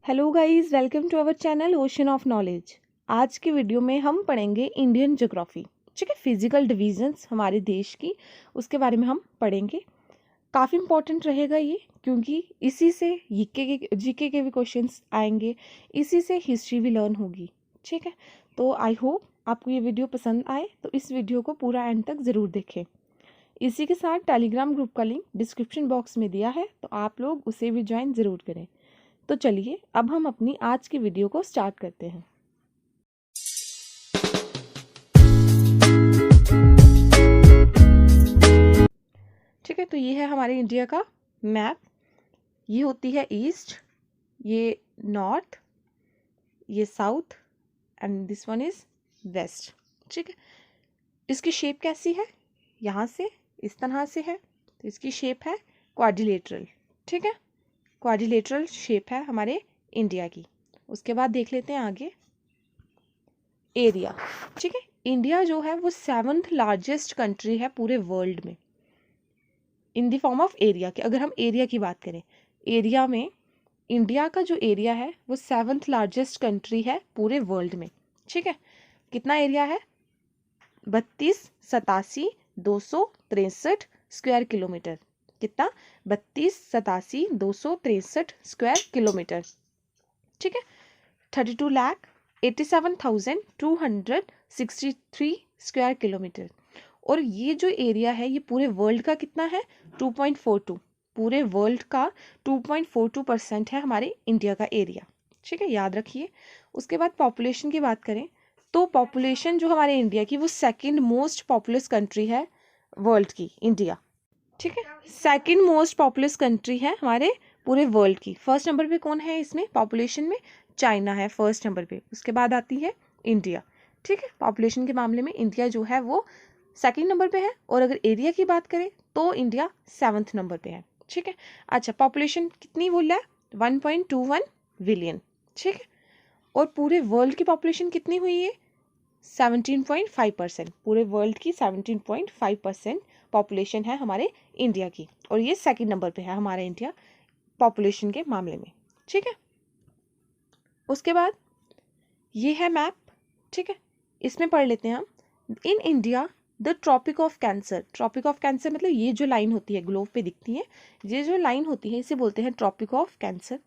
Hello guys, welcome to our channel ocean of knowledge. आज की video में हम पढ़ेंगे इंडियन ज्योग्राफी। ठीक है, फिजिकल डिवीजन्स हमारे देश की, उसके बारे में हम पढ़ेंगे। काफ़ी इंपॉर्टेंट रहेगा ये, क्योंकि इसी से जीके के भी क्वेश्चंस आएंगे, इसी से हिस्ट्री भी लर्न होगी। ठीक है, तो आई होप आपको ये वीडियो पसंद आए, तो इस वीडियो को पूरा एंड तक ज़रूर देखें। इसी के साथ टेलीग्राम ग्रुप का लिंक डिस्क्रिप्शन बॉक्स में दिया है, तो आप लोग उसे भी ज्वाइन ज़रूर करें। तो चलिए अब हम अपनी आज की वीडियो को स्टार्ट करते हैं। ठीक है, तो ये है हमारे इंडिया का मैप। ये होती है ईस्ट, ये नॉर्थ, ये south and this one is west. ठीक है, इसकी शेप कैसी है? यहाँ से इस तरह से है, तो इसकी शेप है क्वाड्रिलेटरल। ठीक है, क्वाड्रिलेटरल शेप है हमारे इंडिया की। उसके बाद देख लेते हैं आगे एरिया। ठीक है, इंडिया जो है वो 7th लार्जेस्ट कंट्री है पूरे वर्ल्ड में in the form of area के। अगर हम एरिया की बात करें, एरिया में इंडिया का जो एरिया है वो 7th लार्जेस्ट कंट्री है पूरे वर्ल्ड में। ठीक है, कितना एरिया है? 32,87,263 स्क्वायर किलोमीटर। कितना? 32,87,263 स्क्वायर किलोमीटर। ठीक है, 32,87,263 स्क्वायर किलोमीटर। और ये जो एरिया है ये पूरे वर्ल्ड का कितना है? 2.42। पूरे वर्ल्ड का 2.42% है हमारे इंडिया का एरिया। ठीक है, याद रखिए। उसके बाद पॉपुलेशन की बात करें तो पॉपुलेशन जो हमारे इंडिया की वो 2nd मोस्ट पॉपुलस कंट्री है वर्ल्ड की, इंडिया। ठीक है, 2nd मोस्ट पॉपुलस कंट्री है हमारे पूरे वर्ल्ड की। फर्स्ट नंबर पे कौन है इसमें पॉपुलेशन में? चाइना है फर्स्ट नंबर पे, उसके बाद आती है इंडिया। ठीक है, पॉपुलेशन के मामले में इंडिया जो है वो 2nd नंबर पे है, और अगर एरिया की बात करें तो इंडिया 7th नंबर पे है। ठीक है, अच्छा पॉपुलेशन कितनी बोल रहा है? 1.21 बिलियन। ठीक है, और पूरे वर्ल्ड की पॉपुलेशन कितनी हुई है? 17.5%। पूरे वर्ल्ड की 17.5% पॉपुलेशन है हमारे इंडिया की, और ये 2nd नंबर पे है हमारा इंडिया पॉपुलेशन के मामले में। ठीक है, उसके बाद ये है मैप। ठीक है, इसमें पढ़ लेते हैं हम। In India the Tropic of Cancer. Tropic of Cancer मतलब ये जो लाइन होती है ग्लोब पे दिखती है, ये जो लाइन होती है इसे बोलते हैं Tropic of Cancer.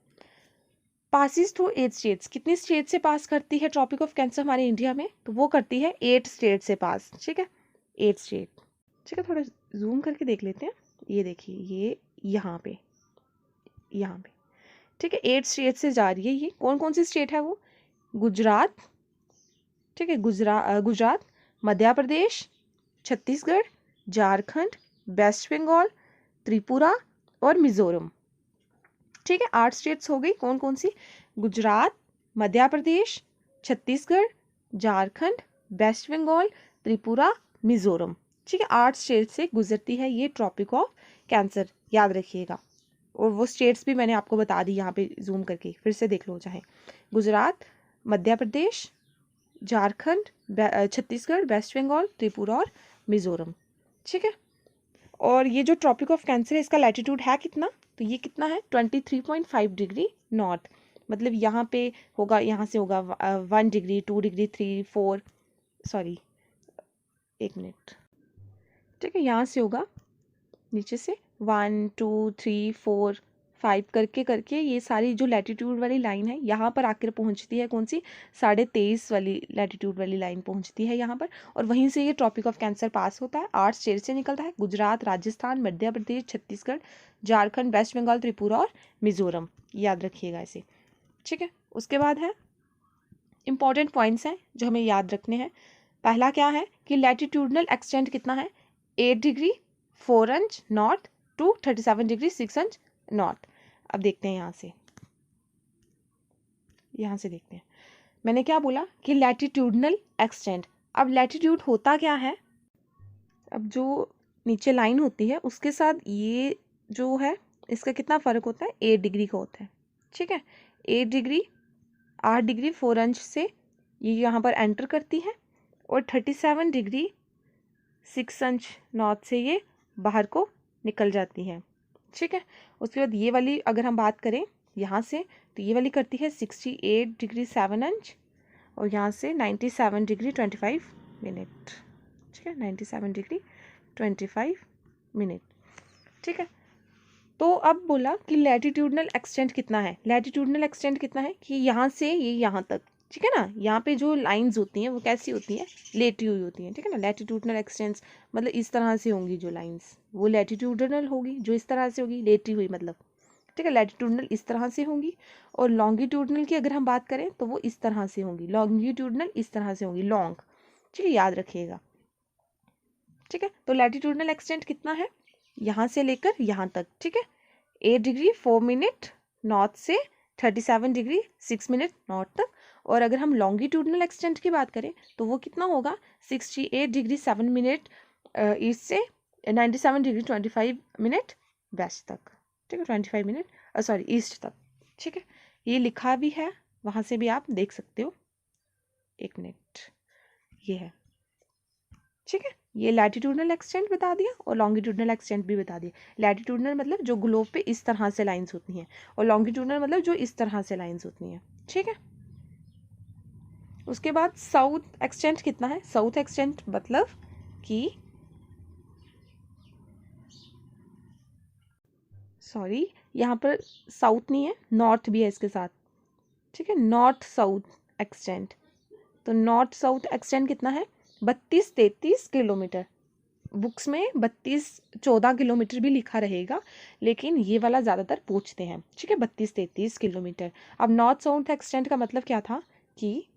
Passes through 8 states. कितनी स्टेट से पास करती है ट्रॉपिक ऑफ कैंसर हमारे इंडिया में? तो वो करती है 8 स्टेट से पास। ठीक है, 8 स्टेट। ठीक है, थोड़ा जूम करके देख लेते हैं। ये देखिए, ये यहाँ पे। ठीक है, 8 स्टेट से जा रही है। ये कौन कौन सी स्टेट है वो? गुजरात। ठीक है, गुजरात, मध्य प्रदेश, छत्तीसगढ़, झारखंड, वेस्ट बंगाल, त्रिपुरा और मिजोरम। ठीक है, 8 स्टेट्स हो गई। कौन कौन सी? गुजरात, मध्य प्रदेश, छत्तीसगढ़, झारखंड, वेस्ट बंगाल, त्रिपुरा, मिजोरम। ठीक है, 8 स्टेट से गुजरती है ये ट्रॉपिक ऑफ कैंसर, याद रखिएगा। और वो स्टेट्स भी मैंने आपको बता दी यहाँ पे जूम करके, फिर से देख लो चाहे। गुजरात, मध्य प्रदेश, झारखंड, छत्तीसगढ़, वेस्ट बंगाल, त्रिपुरा और मिजोरम। ठीक है, और ये जो ट्रॉपिक ऑफ कैंसर है इसका लैटिट्यूड है कितना? तो ये कितना है? 23.5 डिग्री नॉर्थ। मतलब यहाँ पे होगा, यहाँ से होगा 1 डिग्री, 2 डिग्री, 3, 4, सॉरी 1 मिनट। ठीक है, यहाँ से होगा नीचे से 1, 2, 3, 4, 5 करके करके ये सारी जो लैटिट्यूड वाली लाइन है यहाँ पर आकर पहुँचती है। कौन सी? 23.5 वाली लैटिट्यूड वाली लाइन पहुँचती है यहाँ पर, और वहीं से ये ट्रॉपिक ऑफ कैंसर पास होता है। 8 स्टेट से निकलता है, गुजरात, राजस्थान, मध्य प्रदेश, छत्तीसगढ़, झारखंड, वेस्ट बंगाल, त्रिपुरा और मिजोरम। याद रखिएगा इसे। ठीक है, उसके बाद है इंपॉर्टेंट पॉइंट्स हैं जो हमें याद रखने हैं। पहला क्या है कि लैटिट्यूडनल एक्सटेंट कितना है? 8 degree 4 inch north to 37 degree 6 inch north. अब देखते हैं यहाँ से देखते हैं। मैंने क्या बोला कि लैटिट्यूडनल एक्सटेंट। अब लैटिट्यूड होता क्या है? अब जो नीचे लाइन होती है उसके साथ ये जो है इसका कितना फ़र्क होता है? 8 डिग्री का होता है। ठीक है, 8 डिग्री 8 डिग्री 4 इंच से ये यहाँ पर एंटर करती है, और 37 डिग्री 6 इंच नॉर्थ से ये बाहर को निकल जाती है। ठीक है, उसके बाद ये वाली अगर हम बात करें यहाँ से, तो ये वाली करती है 68 डिग्री 7 इंच और यहाँ से 97 डिग्री 25 मिनट। ठीक है, 97 डिग्री 25 मिनट। ठीक है, तो अब बोला कि लैटिट्यूडनल एक्सटेंट कितना है। लैटिट्यूडनल एक्सटेंट कितना है कि यहाँ से ये यहाँ तक। ठीक है ना, यहाँ पे जो लाइंस होती हैं वो कैसी होती हैं, लेटी हुई होती हैं। ठीक है ना, लैटिट्यूडनल एक्सटेंट्स मतलब इस तरह से होंगी जो लाइंस, वो लैटिट्यूडनल होगी। जो इस तरह से होगी लेटी हुई मतलब, ठीक है, लैटिट्यूडनल इस तरह से होंगी। और लॉन्गिट्यूडनल की अगर हम बात करें तो वो इस तरह से होंगी, लॉन्गिट्यूडनल इस तरह से होंगी, लॉन्ग। ठीक है, याद रखिएगा। ठीक है, तो लैटिट्यूडनल एक्सटेंट कितना है, यहाँ से लेकर यहाँ तक। ठीक है, 8 डिग्री 4 मिनट नॉर्थ से 37 डिग्री 6 मिनट नॉर्थ तक। और अगर हम लॉन्गिट्यूडनल एक्सटेंट की बात करें तो वो कितना होगा, 68 डिग्री 7 मिनट ईस्ट से 97 डिग्री 25 मिनट वेस्ट तक। ठीक है, 25 मिनट सॉरी ईस्ट तक। ठीक है, ये लिखा भी है, वहाँ से भी आप देख सकते हो। 1 मिनट, ये है। ठीक है, ये लैटिट्यूडनल एक्सटेंट बता दिया और लॉन्गिट्यूडनल एक्सटेंट भी बता दिया। लैटिट्यूडनल मतलब जो ग्लोब पे इस तरह से लाइंस होती हैं और लॉन्गिट्यूडनल मतलब जो इस तरह से लाइंस होती हैं। ठीक है, उसके बाद साउथ एक्सटेंट कितना है। साउथ एक्सटेंट मतलब कि सॉरी यहाँ पर साउथ नहीं है, नॉर्थ भी है इसके साथ। ठीक है, नॉर्थ साउथ एक्सटेंट, तो नॉर्थ साउथ एक्सटेंट कितना है, 32-33 किलोमीटर। बुक्स में 32-14 किलोमीटर भी लिखा रहेगा, लेकिन ये वाला ज़्यादातर पूछते हैं। ठीक है, 32-33 किलोमीटर। अब नॉर्थ साउथ एक्सटेंट का मतलब क्या था कि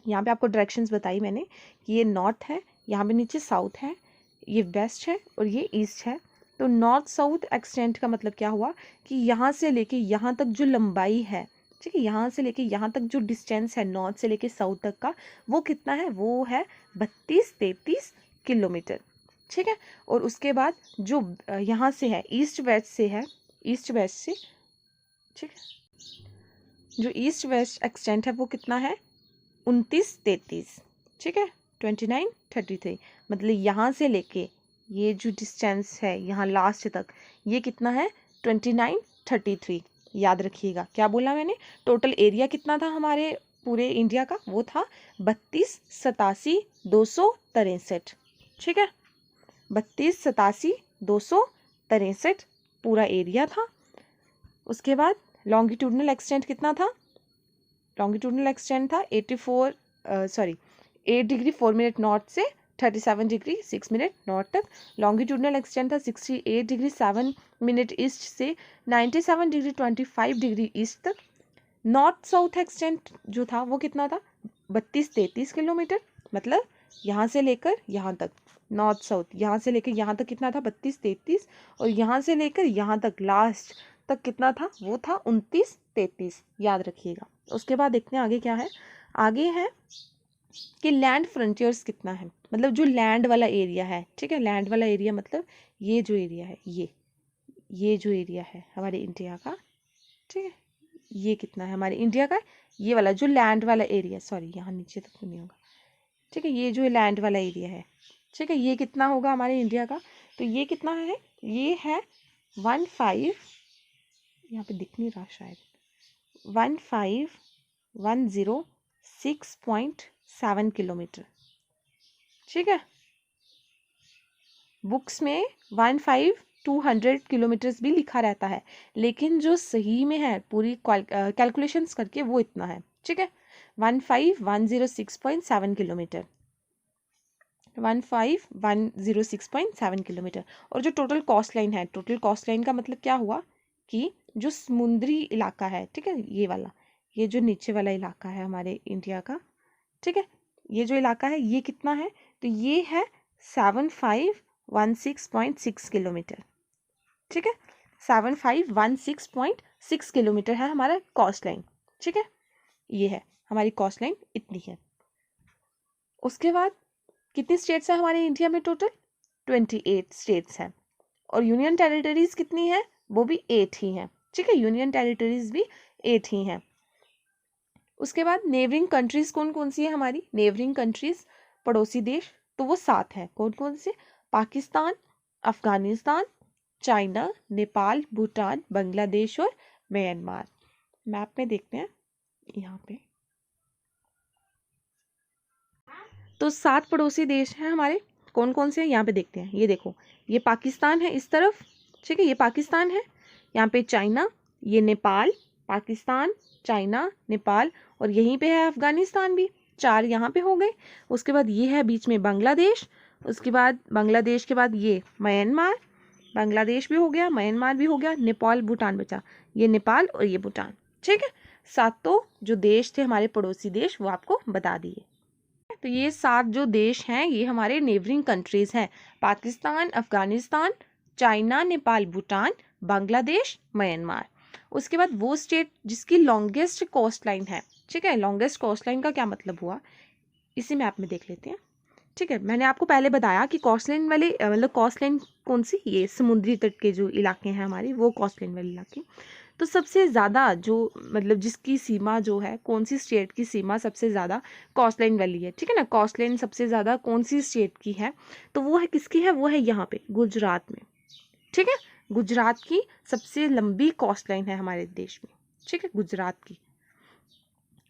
यहाँ पे आपको डायरेक्शंस बताई मैंने कि ये नॉर्थ है, यहाँ पे नीचे साउथ है, ये वेस्ट है और ये ईस्ट है। तो नॉर्थ साउथ एक्सटेंट का मतलब क्या हुआ कि यहाँ से लेके यहाँ तक जो लंबाई है, ठीक है, यहाँ से लेके यहाँ तक जो डिस्टेंस है नॉर्थ से लेके साउथ तक का, वो कितना है, वो है 32-33 किलोमीटर। ठीक है, और उसके बाद जो यहाँ से है ईस्ट वेस्ट से है, ईस्ट वेस्ट से, ठीक है, जो ईस्ट वेस्ट एक्सटेंट है वो कितना है, 29-33। ठीक है, 29-33 मतलब यहाँ से लेके ये जो डिस्टेंस है यहाँ लास्ट तक, ये कितना है, 29-33। याद रखिएगा क्या बोला मैंने, टोटल एरिया कितना था हमारे पूरे इंडिया का, वो था 32-87-263। ठीक है, 32-87-263 पूरा एरिया था। उसके बाद लॉन्गिट्यूडनल एक्सटेंट कितना था, लॉन्गिट्यूडनल एक्सटेंट था 8 डिग्री 4 मिनट नॉर्थ से 37 डिग्री 6 मिनट नॉर्थ तक। लॉन्गिट्यूडनल एक्सटेंट था 68 डिग्री 7 मिनट ईस्ट से 97 डिग्री 25 डिग्री ईस्ट तक। नॉर्थ साउथ एक्सटेंट जो था वो कितना था, 32-33 किलोमीटर। मतलब यहाँ से लेकर यहाँ तक, नॉर्थ साउथ यहाँ से लेकर यहाँ तक कितना था, 32-33, और यहाँ से लेकर यहाँ तक लास्ट तक कितना था, वो था 29-33। याद रखिएगा। उसके बाद देखते हैं आगे क्या है। आगे है कि लैंड फ्रंटियर्स कितना है, मतलब जो लैंड वाला एरिया है। ठीक है, लैंड वाला एरिया मतलब ये जो एरिया है, ये जो एरिया है हमारे इंडिया का, ठीक है, ये कितना है हमारे इंडिया का, ये वाला जो लैंड वाला एरिया, सॉरी यहाँ नीचे तक तो नहीं होगा। ठीक है, ये जो लैंड वाला एरिया है, ठीक है, ये कितना होगा हमारे इंडिया का, तो ये कितना है, ये है 15, यहाँ पे दिख नहीं रहा शायद, 15,106.7 किलोमीटर। ठीक है, बुक्स में 15,200 किलोमीटर्स भी लिखा रहता है, लेकिन जो सही में है पूरी कैलकुलेशंस करके वो इतना है। ठीक है, 15,106.7 किलोमीटर, 15,106.7 किलोमीटर। और जो टोटल कॉस्ट लाइन है, टोटल कॉस्ट लाइन का मतलब क्या हुआ कि जो समुद्री इलाका है, ठीक है, ये वाला, ये जो नीचे वाला इलाका है हमारे इंडिया का, ठीक है, ये जो इलाका है ये कितना है, तो ये है 7516.6 किलोमीटर। ठीक है, 7516.6 किलोमीटर है हमारा कॉस्ट लाइन। ठीक है, ये है हमारी कॉस्ट लाइन, इतनी है। उसके बाद कितनी स्टेट्स है हमारे इंडिया में, टोटल 28 स्टेट्स हैं, और यूनियन टेरिटरीज कितनी है, वो भी 8 ही हैं। ठीक है, यूनियन टेरिटरीज भी 8 ही हैं। उसके बाद नेबरिंग कंट्रीज कौन कौन सी है हमारी, नेबरिंग कंट्रीज पड़ोसी देश, तो वो 7 है। कौन कौन से, पाकिस्तान, अफगानिस्तान, चाइना, नेपाल, भूटान, बांग्लादेश और म्यांमार। मैप में देखते हैं यहाँ पे, तो 7 पड़ोसी देश हैं हमारे। कौन कौन से हैं यहाँ पे देखते हैं। ये देखो, ये पाकिस्तान है इस तरफ, ठीक है, ये पाकिस्तान है। यहाँ पे चाइना, ये नेपाल, पाकिस्तान, चाइना, नेपाल, और यहीं पे है अफगानिस्तान भी। 4 यहाँ पे हो गए। उसके बाद ये है बीच में बांग्लादेश, उसके बाद बांग्लादेश के बाद ये म्यांमार, बांग्लादेश भी हो गया, म्यांमार भी हो गया, नेपाल भूटान बचा। ये नेपाल और ये भूटान, ठीक है। 7 जो देश थे हमारे पड़ोसी देश वो आपको बता दिए। तो ये 7 जो देश हैं ये हमारे नेबरिंग कंट्रीज हैं, पाकिस्तान, अफगानिस्तान, चाइना, नेपाल, भूटान, बांग्लादेश, म्यांमार। उसके बाद वो स्टेट जिसकी लॉन्गेस्ट कोस्ट लाइन है, ठीक है। लॉन्गेस्ट कोस्ट लाइन का क्या मतलब हुआ, इसी मैप में देख लेते हैं, ठीक है। मैंने आपको पहले बताया कि कोस्ट लाइन वाले मतलब कोस्ट लाइन कौन सी, ये समुद्री तट के जो इलाके हैं हमारे वो कोस्ट लाइन वाले इलाके। तो सबसे ज़्यादा जो मतलब जिसकी सीमा जो है, कौन सी स्टेट की सीमा सबसे ज़्यादा कोस्ट लाइन वाली है, ठीक है ना। कोस्ट लाइन सबसे ज़्यादा कौन सी स्टेट की है, तो वो है किसकी है, वो है यहाँ पे गुजरात में, ठीक है। गुजरात की सबसे लंबी कोस्ट लाइन है हमारे देश में, ठीक है, गुजरात की।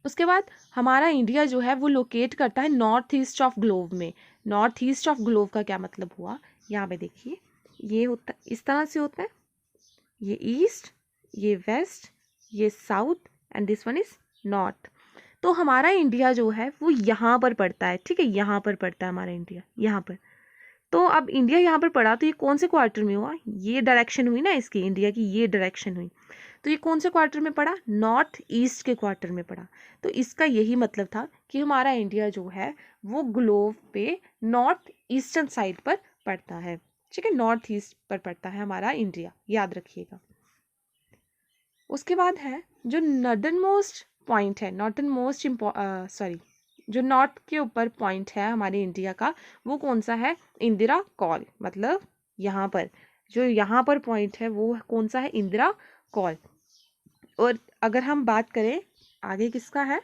उसके बाद हमारा इंडिया जो है वो लोकेट करता है नॉर्थ ईस्ट ऑफ ग्लोब में। नॉर्थ ईस्ट ऑफ ग्लोब का क्या मतलब हुआ, यहाँ पे देखिए, ये होता इस तरह से होता है, ये ईस्ट, ये वेस्ट, ये south, and this one is north. तो हमारा इंडिया जो है वो यहाँ पर पड़ता है, ठीक है, यहाँ पर पड़ता है हमारा इंडिया, यहाँ पर। तो अब इंडिया यहाँ पर पड़ा, तो ये कौन से क्वार्टर में हुआ, ये डायरेक्शन हुई ना इसकी, इंडिया की ये डायरेक्शन हुई, तो ये कौन से क्वार्टर में पड़ा, नॉर्थ ईस्ट के क्वार्टर में पड़ा। तो इसका यही मतलब था कि हमारा इंडिया जो है वो ग्लोब पे नॉर्थ ईस्टर्न साइड पर पड़ता है, ठीक है, नॉर्थ ईस्ट पर पड़ता है हमारा इंडिया, याद रखिएगा। उसके बाद है जो नॉर्दर्न मोस्ट पॉइंट है, नॉर्दर्न मोस्ट सॉरी जो नॉर्थ के ऊपर पॉइंट है हमारे इंडिया का, वो कौन सा है, इंदिरा कॉल, मतलब यहाँ पर जो यहाँ पर पॉइंट है वो कौन सा है, इंदिरा कॉल। और अगर हम बात करें आगे किसका है,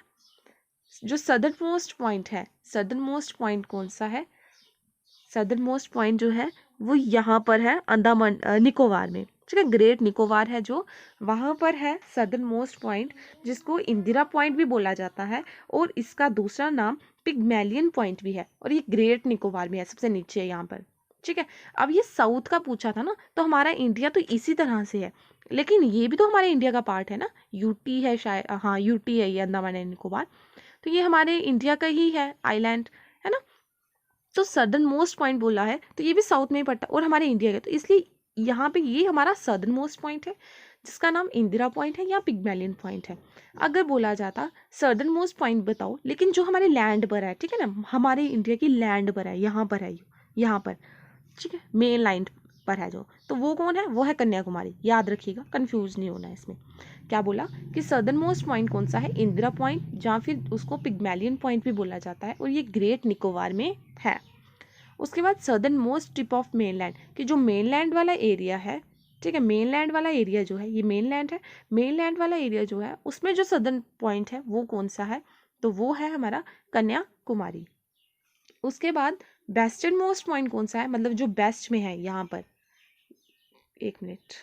जो सदर्न मोस्ट पॉइंट है, सदर्न मोस्ट पॉइंट कौन सा है, सदर्न मोस्ट पॉइंट जो है वो यहाँ पर है अंडमान निकोबार में, ठीक है, ग्रेट निकोबार है जो वहाँ पर है सदर्न मोस्ट पॉइंट, जिसको इंदिरा पॉइंट भी बोला जाता है, और इसका दूसरा नाम पिग्मेलियन पॉइंट भी है, और ये ग्रेट निकोबार में है, सबसे नीचे है यहाँ पर, ठीक है। अब ये साउथ का पूछा था ना, तो हमारा इंडिया तो इसी तरह से है, लेकिन ये भी तो हमारे इंडिया का पार्ट है ना, यूटी है शायद, हाँ यूटी है ये अंडमान एंड निकोबार, तो ये हमारे इंडिया का ही है आइलैंड, है ना। तो सदर्न मोस्ट पॉइंट बोला है तो ये भी साउथ में ही पड़ता है और हमारे इंडिया का, तो इसलिए यहाँ पे ये हमारा सदर्न मोस्ट पॉइंट है जिसका नाम इंदिरा पॉइंट है या पिग्मेलियन पॉइंट है। अगर बोला जाता सदर्न मोस्ट पॉइंट बताओ, लेकिन जो हमारे लैंड पर है, ठीक है ना, हमारे इंडिया की लैंड पर है, यहाँ पर है, यहाँ पर, ठीक है, मेन लाइन पर है जो, तो वो कौन है, वो है कन्याकुमारी, याद रखिएगा, कंफ्यूज नहीं होना है इसमें। क्या बोला कि सदर्न मोस्ट पॉइंट कौन सा है, इंदिरा पॉइंट, या फिर उसको पिग्मेलियन पॉइंट भी बोला जाता है, और ये ग्रेट निकोबार में है। उसके बाद southern most tip of mainland, कि जो मेनलैंड वाला एरिया है, ठीक है, मेनलैंड वाला एरिया जो है, ये मेनलैंड है, मेनलैंड वाला एरिया जो है उसमें जो सदर्न पॉइंट है वो कौन सा है, तो वो है हमारा कन्याकुमारी। उसके बाद वेस्टर्न मोस्ट पॉइंट कौन सा है, मतलब जो बेस्ट में है, यहाँ पर, एक मिनट,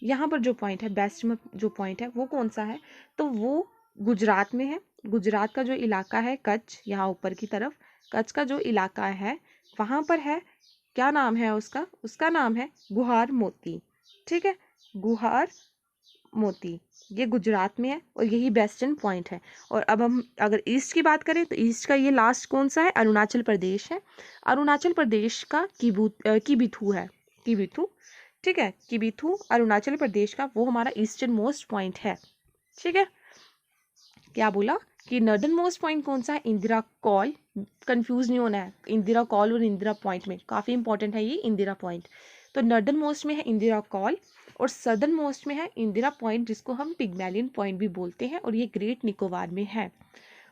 यहाँ पर जो पॉइंट है बेस्ट में जो पॉइंट है वो कौन सा है, तो वो गुजरात में है। गुजरात का जो इलाका है कच्छ, यहाँ ऊपर की तरफ कच्छ का जो इलाका है वहाँ पर है, क्या नाम है उसका, उसका नाम है गुहार मोती, ठीक है, गुहार मोती, ये गुजरात में है और यही वेस्टर्न पॉइंट है। और अब हम अगर ईस्ट की बात करें तो ईस्ट का ये लास्ट कौन सा है, अरुणाचल प्रदेश है। अरुणाचल प्रदेश का किबिथू है, किबिथू, ठीक है, किबिथू अरुणाचल प्रदेश का वो हमारा ईस्टर्न मोस्ट पॉइंट है, ठीक है। क्या बोला कि नॉर्दर्न मोस्ट पॉइंट कौन सा है, इंदिरा कॉल, कंफ्यूज नहीं होना है, इंदिरा कॉल और इंदिरा पॉइंट में काफ़ी इंपॉर्टेंट है ये इंदिरा पॉइंट। तो नॉर्दर्न मोस्ट में है इंदिरा कॉल और सदर्न मोस्ट में है इंदिरा पॉइंट, जिसको हम पिग्मेलियन पॉइंट भी बोलते हैं, और ये ग्रेट निकोबार में है।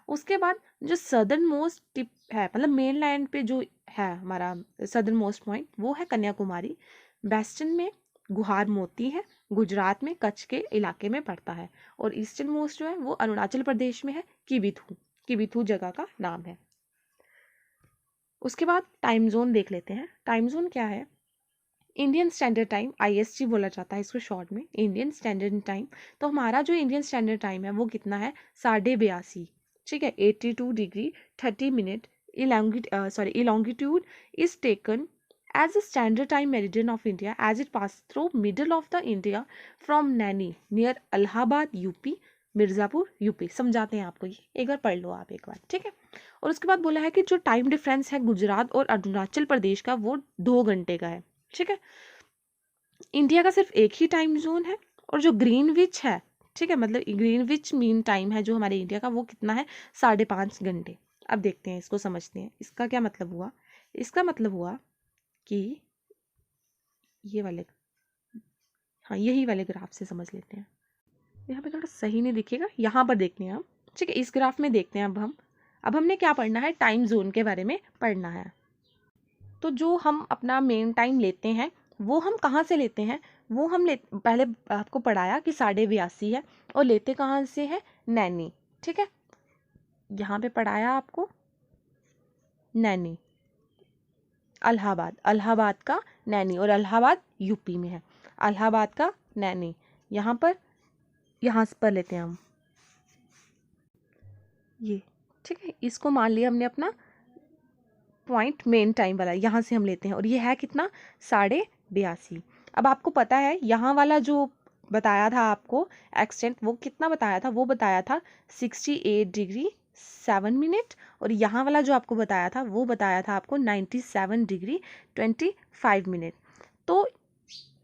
उसके बाद जो सदर्न मोस्ट टिप है, मतलब मेन लैंड पे जो है हमारा सदर्न मोस्ट पॉइंट, वो है कन्याकुमारी। वेस्टर्न में गुहार मोती है, गुजरात में कच्छ के इलाके में पड़ता है, और ईस्टर्न मोस्ट जो है वो अरुणाचल प्रदेश में है, किबिथू, किबिथू जगह का नाम है। उसके बाद टाइम जोन देख लेते हैं। टाइम जोन क्या है, इंडियन स्टैंडर्ड टाइम, IST बोला जाता है इसको शॉर्ट में, इंडियन स्टैंडर्ड टाइम। तो हमारा जो इंडियन स्टैंडर्ड टाइम है वो कितना है, 82.5, ठीक है, 82 degree 30 minute elongitude is taken as a standard time meridian of India as it passes through middle of the India from Naini near Allahabad UP, Mirzapur UP. समझाते हैं आपको, ये एक बार पढ़ लो आप एक बार, ठीक है। और उसके बाद बोला है कि जो टाइम डिफरेंस है गुजरात और अरुणाचल प्रदेश का वो 2 घंटे का है, ठीक है। इंडिया का सिर्फ एक ही टाइम जोन है, और जो ग्रीनविच है, ठीक है, मतलब ग्रीनविच मीन टाइम है जो हमारे इंडिया का, वो कितना है, 5.5 घंटे। अब देखते हैं, इसको समझते हैं, इसका क्या मतलब हुआ। इसका मतलब हुआ कि ये वाले, हाँ यही वाले ग्राफ से समझ लेते हैं। यहाँ पे थोड़ा सही नहीं दिखेगा, यहाँ पर देखते हैं हम, ठीक है। इस ग्राफ में देखते हैं अब हमने क्या पढ़ना है, टाइम जोन के बारे में पढ़ना है। तो जो हम अपना मेन टाइम लेते हैं वो हम कहाँ से लेते हैं, वो हम पहले आपको पढ़ाया कि 82.5 है, और लेते कहाँ से है, नैनी, ठीक है। यहाँ पे पढ़ाया आपको नैनी, इलाहाबाद का नैनी, और इलाहाबाद यूपी में है, इलाहाबाद का नैनी। यहाँ पर लेते हैं हम ये, ठीक है। इसको मान लिया हमने अपना पॉइंट मेन टाइम वाला, यहाँ से हम लेते हैं, और ये है कितना, 82.5। अब आपको पता है यहाँ वाला जो बताया था आपको एक्सटेंट, वो कितना बताया था, वो बताया था 68 डिग्री 7 मिनट, और यहाँ वाला जो आपको बताया था वो बताया था आपको 97 डिग्री 25 मिनट। तो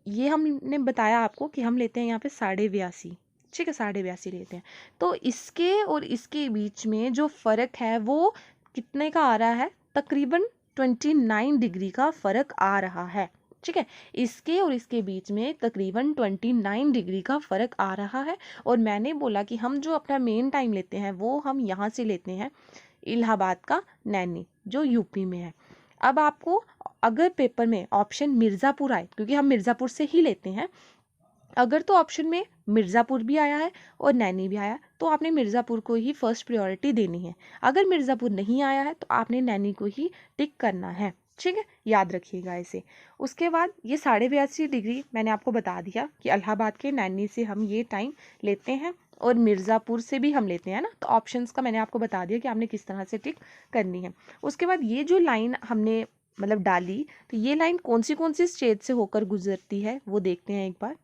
ये हमने बताया आपको कि हम लेते हैं यहाँ पे 82.5, ठीक है, 82.5 लेते हैं। तो इसके और इसके बीच में जो फ़र्क है वो कितने का आ रहा है, तकरीबन 29 डिग्री का फ़र्क आ रहा है, ठीक है। इसके और इसके बीच में तकरीबन 29 डिग्री का फ़र्क आ रहा है। और मैंने बोला कि हम जो अपना मेन टाइम लेते हैं वो हम यहाँ से लेते हैं, इलाहाबाद का नैनी, जो यूपी में है। अब आपको अगर पेपर में ऑप्शन मिर्ज़ापुर आए, क्योंकि हम मिर्ज़ापुर से ही लेते हैं, अगर तो ऑप्शन में मिर्ज़ापुर भी आया है और नैनी भी आया, तो आपने मिर्ज़ापुर को ही फर्स्ट प्रायोरिटी देनी है। अगर मिर्ज़ापुर नहीं आया है तो आपने नैनी को ही टिक करना है, ठीक है, याद रखिएगा इसे। उसके बाद ये 82.5 डिग्री मैंने आपको बता दिया कि इलाहाबाद के नैनी से हम ये टाइम लेते हैं, और मिर्ज़ापुर से भी हम लेते हैं ना। तो ऑप्शंस का मैंने आपको बता दिया कि आपने किस तरह से टिक करनी है। उसके बाद ये जो लाइन हमने मतलब डाली, तो ये लाइन कौन सी स्टेट से होकर गुजरती है वो देखते हैं एक बार।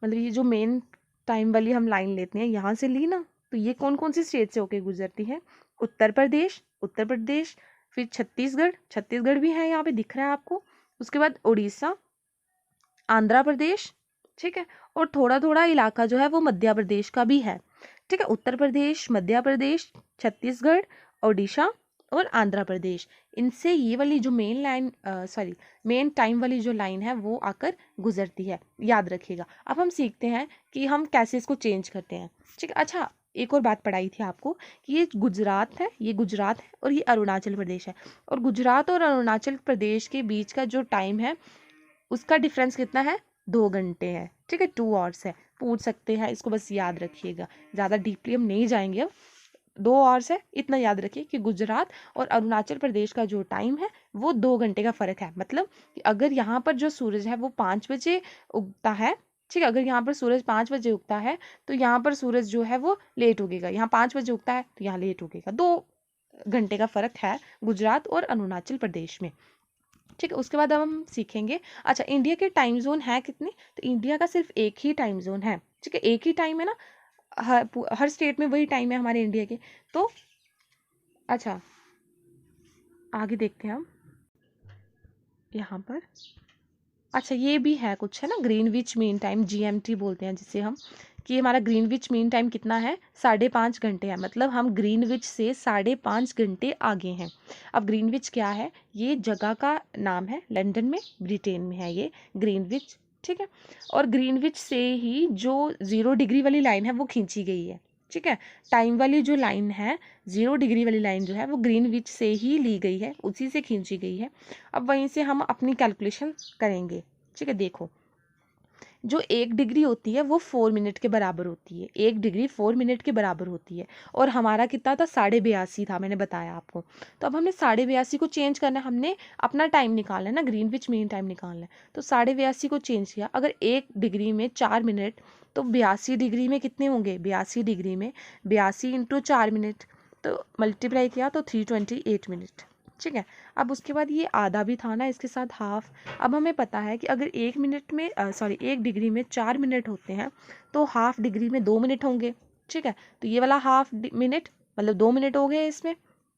मतलब ये जो मेन टाइम वाली हम लाइन लेते हैं, यहाँ से ली ना, तो ये कौन सी स्टेट से होके गुजरती है, उत्तर प्रदेश, फिर छत्तीसगढ़ भी है, यहाँ पे दिख रहा है आपको। उसके बाद उड़ीसा, आंध्र प्रदेश, ठीक है, और थोड़ा थोड़ा इलाका जो है वो मध्य प्रदेश का भी है, ठीक है। उत्तर प्रदेश, मध्य प्रदेश, छत्तीसगढ़, ओडिशा और आंध्र प्रदेश, इनसे ये वाली जो मेन टाइम वाली जो लाइन है वो आकर गुजरती है, याद रखिएगा। अब हम सीखते हैं कि हम कैसे इसको चेंज करते हैं, ठीक है। अच्छा, एक और बात पढ़ाई थी आपको कि ये गुजरात है और ये अरुणाचल प्रदेश है, और गुजरात और अरुणाचल प्रदेश के बीच का जो टाइम है उसका डिफरेंस कितना है, 2 घंटे है, ठीक है, 2 आवर्स है। पूछ सकते हैं, इसको बस याद रखिएगा, ज़्यादा डीपली हम नहीं जाएंगे अब। 2 आवर्स है, इतना याद रखिए कि गुजरात और अरुणाचल प्रदेश का जो टाइम है वो 2 घंटे का फ़र्क है। मतलब कि अगर यहाँ पर जो सूरज है वो 5 बजे उगता है, ठीक है, अगर यहाँ पर सूरज 5 बजे उगता है तो यहाँ पर सूरज जो है वो लेट उगेगा, यहाँ 5 बजे उगता है तो यहाँ लेट उगेगा। 2 घंटे का फ़र्क है गुजरात और अरुणाचल प्रदेश में, ठीक है। उसके बाद अब हम सीखेंगे, अच्छा इंडिया के टाइम जोन है कितने, तो इंडिया का सिर्फ एक ही टाइम जोन है, ठीक है, एक ही टाइम है ना, हर स्टेट में वही टाइम है हमारे इंडिया के। तो अच्छा आगे देखते हैं हम यहाँ पर। अच्छा ये भी है कुछ, है ना, ग्रीनविच मीन टाइम, GMT बोलते हैं जिसे हम, कि हमारा ग्रीनविच मीन टाइम कितना है, 5.5 घंटे है। मतलब हम ग्रीनविच से 5.5 घंटे आगे हैं। अब ग्रीनविच क्या है, ये जगह का नाम है, लंदन में, ब्रिटेन में है ये ग्रीनविच, ठीक है। और ग्रीनविच से ही जो 0 डिग्री वाली लाइन है वो खींची गई है, ठीक है। टाइम वाली जो लाइन है, 0 डिग्री वाली लाइन जो है वो ग्रीनविच से ही ली गई है, उसी से खींची गई है। अब वहीं से हम अपनी कैलकुलेशन करेंगे, ठीक है। देखो जो 1 डिग्री होती है वो 4 मिनट के बराबर होती है, 1 डिग्री 4 मिनट के बराबर होती है। और हमारा कितना था, 82.5 था, मैंने बताया आपको। तो अब हमने 82.5 को चेंज करना है, हमने अपना टाइम निकालना है ना, ग्रीनविच मीन टाइम निकालना है। तो 82.5 को चेंज किया, अगर 1 डिग्री में 4 मिनट, तो 82 डिग्री में कितने होंगे, 82 डिग्री में 82 इंटू 4 मिनट, तो मल्टीप्लाई किया तो 328 मिनट। ठीक है, अब उसके बाद ये आधा भी था ना, इसके साथ हाफ। अब हमें पता है कि अगर 1 मिनट में 1 डिग्री में 4 मिनट होते हैं, तो हाफ डिग्री में 2 मिनट होंगे। ठीक है, तो ये वाला हाफ मिनट मतलब 2 मिनट हो गए इसमें,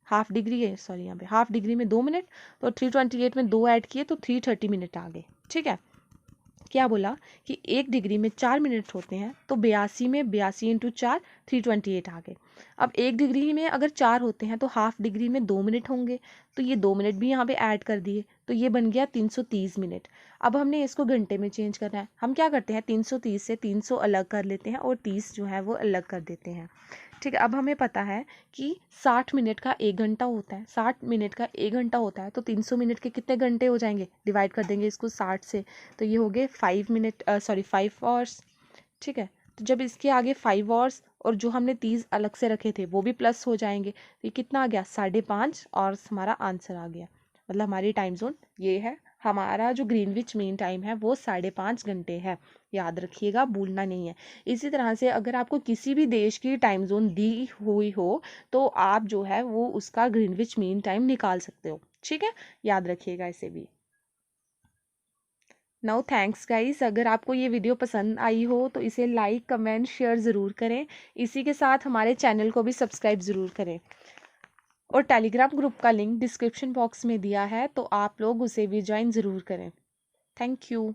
हाफ डिग्री है, सॉरी यहाँ पे हाफ डिग्री में 2 मिनट, तो 328 में 2 ऐड किए तो 330 मिनट आ गए। ठीक है, क्या बोला कि 1 डिग्री में 4 मिनट होते हैं, तो 82 में 82 इंटू 4 328 आ गए। अब 1 डिग्री में अगर 4 होते हैं तो हाफ डिग्री में 2 मिनट होंगे, तो ये 2 मिनट भी यहाँ पे ऐड कर दिए, तो ये बन गया 330 मिनट। अब हमने इसको घंटे में चेंज करना है, हम क्या करते हैं 330 से 300 अलग कर लेते हैं और 30 जो है वो अलग कर देते हैं। ठीक है, अब हमें पता है कि 60 मिनट का 1 घंटा होता है, 60 मिनट का 1 घंटा होता है, तो 300 मिनट के कितने घंटे हो जाएंगे, डिवाइड कर देंगे इसको 60 से, तो ये हो गए 5 आवर्स। ठीक है, तो जब इसके आगे 5 आवर्स और जो हमने 30 अलग से रखे थे वो भी प्लस हो जाएंगे, तो ये कितना आ गया, 5.5 आवर्स हमारा आंसर आ गया। मतलब हमारी टाइम जोन ये है, हमारा जो ग्रीनविच मीन टाइम है वो 5.5 घंटे है, याद रखिएगा, भूलना नहीं है। इसी तरह से अगर आपको किसी भी देश की टाइम जोन दी हुई हो तो आप जो है वो उसका ग्रीनविच मीन टाइम निकाल सकते हो। ठीक है, याद रखिएगा इसे भी। नाउ थैंक्स गाइस, अगर आपको ये वीडियो पसंद आई हो तो इसे लाइक कमेंट शेयर ज़रूर करें, इसी के साथ हमारे चैनल को भी सब्सक्राइब ज़रूर करें। और टेलीग्राम ग्रुप का लिंक डिस्क्रिप्शन बॉक्स में दिया है, तो आप लोग उसे भी ज्वाइन ज़रूर करें। Thank you.